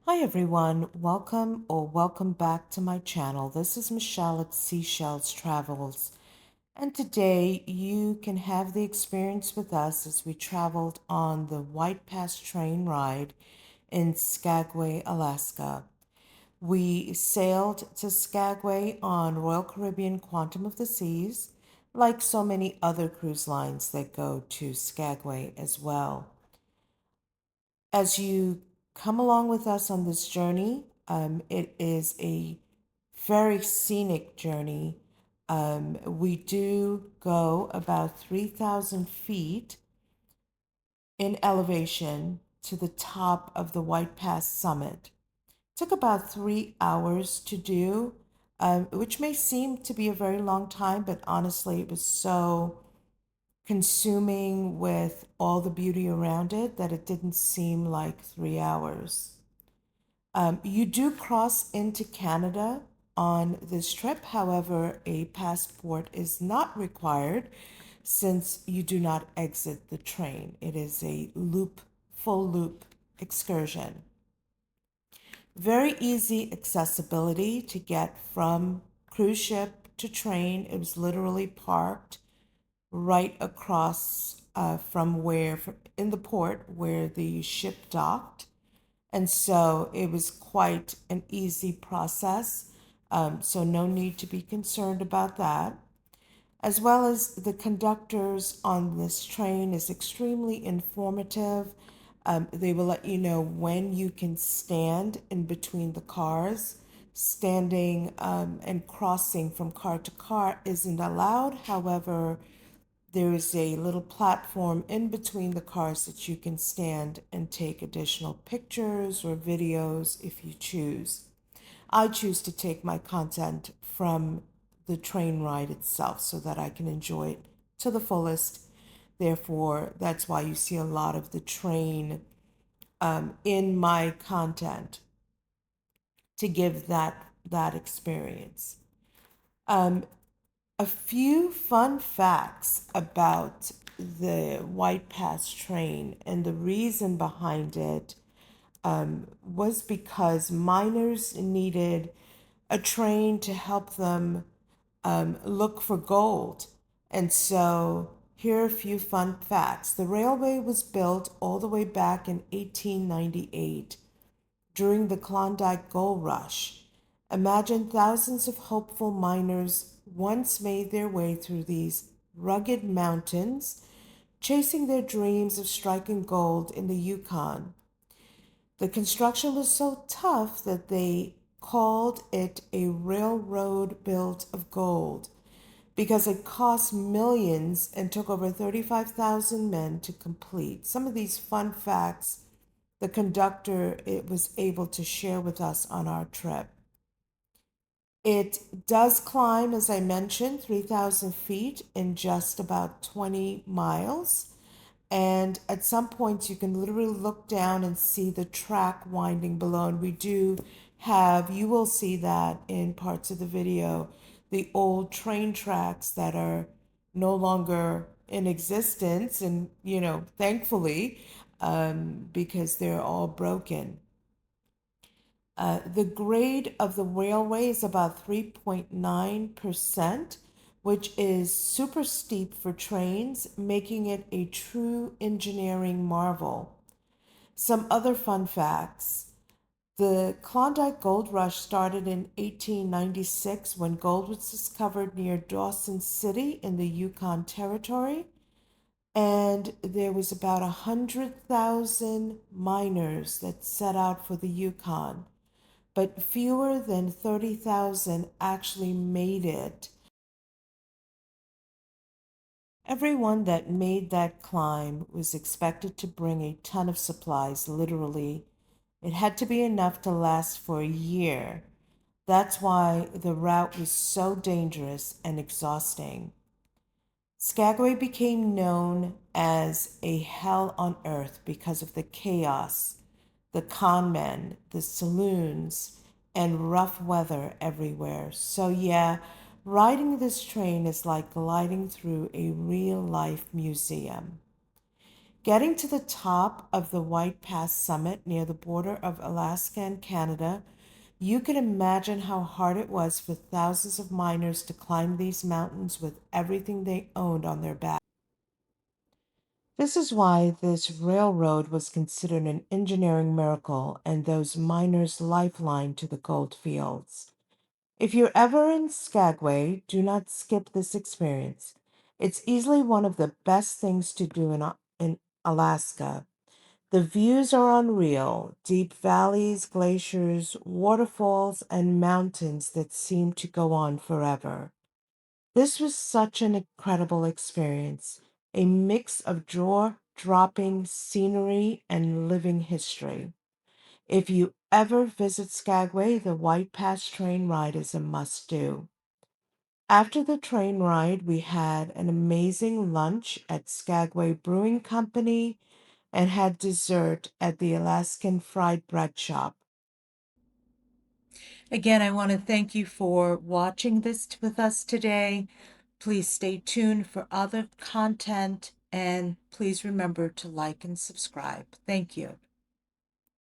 Hi everyone, welcome back to my channel. This is Michelle at Seashells Travels, and today you can have the experience with us as we traveled on the White Pass train ride in Skagway, Alaska. We sailed to Skagway on Royal Caribbean Quantum of the Seas, like so many other cruise lines that go to Skagway as well. As you come along with us on this journey, it is a very scenic journey. We do go about 3,000 feet in elevation to the top of the White Pass summit. Took about 3 hours to do, which may seem to be a very long time, but honestly, it was so consuming with all the beauty around it that it didn't seem like 3 hours. You do cross into Canada on this trip. However, a passport is not required since you do not exit the train. It is a full loop excursion. Very easy accessibility to get from cruise ship to train. It was literally parked right across from in the port where the ship docked. And so it was quite an easy process. So no need to be concerned about that. As well as the conductors on this train is extremely informative. They will let you know when you can stand in between the cars. Standing and crossing from car to car isn't allowed. However, there is a little platform in between the cars that you can stand and take additional pictures or videos if you choose. I choose to take my content from the train ride itself so that I can enjoy it to the fullest. Therefore, that's why you see a lot of the train in my content to give that experience. Um, A few fun facts about the White Pass train and the reason behind it was because miners needed a train to help them look for gold. And so here are a few fun facts. The railway was built all the way back in 1898 during the Klondike Gold Rush. Imagine thousands of hopeful miners once made their way through these rugged mountains, chasing their dreams of striking gold in the Yukon. The construction was so tough that they called it a railroad built of gold because it cost millions and took over 35,000 men to complete. Some of these fun facts the conductor it was able to share with us on our trip. It does climb, as I mentioned, 3,000 feet in just about 20 miles. And at some points, you can literally look down and see the track winding below. And you will see that in parts of the video, the old train tracks that are no longer in existence. And, thankfully, because they're all broken. The grade of the railway is about 3.9%, which is super steep for trains, making it a true engineering marvel. Some other fun facts. The Klondike Gold Rush started in 1896 when gold was discovered near Dawson City in the Yukon Territory. And there was about 100,000 miners that set out for the Yukon, but fewer than 30,000 actually made it. Everyone that made that climb was expected to bring a ton of supplies, literally. It had to be enough to last for a year. That's why the route was so dangerous and exhausting. Skagway became known as a hell on earth because of the chaos, the con men, the saloons, and rough weather everywhere. So, yeah, riding this train is like gliding through a real life museum. Getting to the top of the White Pass summit near the border of Alaska and Canada, you can imagine how hard it was for thousands of miners to climb these mountains with everything they owned on their back. This is why this railroad was considered an engineering miracle and those miners' lifeline to the gold fields. If you're ever in Skagway, do not skip this experience. It's easily one of the best things to do in Alaska. The views are unreal: deep valleys, glaciers, waterfalls, and mountains that seem to go on forever. This was such an incredible experience, a mix of jaw dropping scenery and living history. If you ever visit Skagway, the White Pass train ride is a must do. After the train ride, we had an amazing lunch at Skagway Brewing Company and had dessert at the Alaskan Fried Bread Shop. Again, I want to thank you for watching this with us today. Please stay tuned for other content and please remember to like and subscribe. Thank you.